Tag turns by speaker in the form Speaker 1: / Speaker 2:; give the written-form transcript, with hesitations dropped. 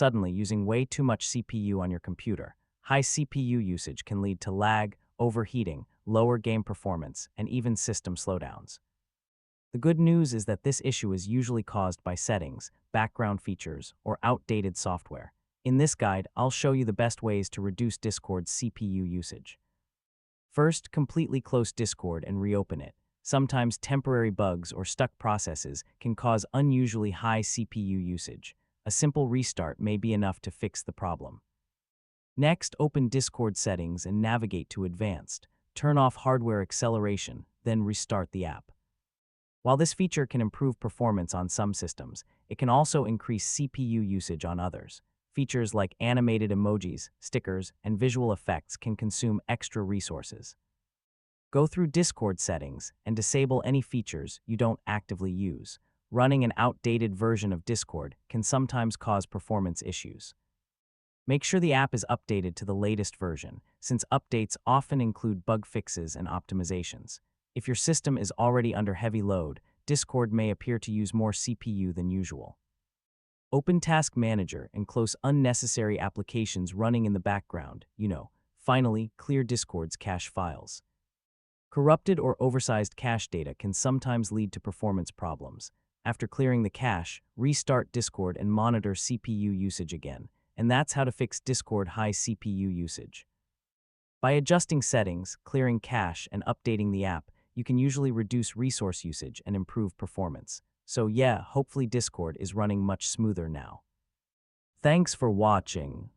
Speaker 1: suddenly using way too much CPU on your computer. High CPU usage can lead to lag, overheating, lower game performance, and even system slowdowns. The good news is that this issue is usually caused by settings, background features, or outdated software. In this guide, I'll show you the best ways to reduce Discord's CPU usage. First, completely close Discord and reopen it. Sometimes temporary bugs or stuck processes can cause unusually high CPU usage. A simple restart may be enough to fix the problem. Next, open Discord settings and navigate to Advanced. Turn off hardware acceleration, then restart the app. While this feature can improve performance on some systems, it can also increase CPU usage on others. Features like animated emojis, stickers, and visual effects can consume extra resources. Go through Discord settings and disable any features you don't actively use. Running an outdated version of Discord can sometimes cause performance issues. Make sure the app is updated to the latest version, since updates often include bug fixes and optimizations. If your system is already under heavy load, Discord may appear to use more CPU than usual. Open Task Manager and close unnecessary applications running in the background. Finally, clear Discord's cache files. Corrupted or oversized cache data can sometimes lead to performance problems. After clearing the cache, restart Discord and monitor CPU usage again. And that's how to fix Discord high CPU usage. By adjusting settings, clearing cache, and updating the app, you can usually reduce resource usage and improve performance. So yeah, hopefully Discord is running much smoother now. Thanks for watching.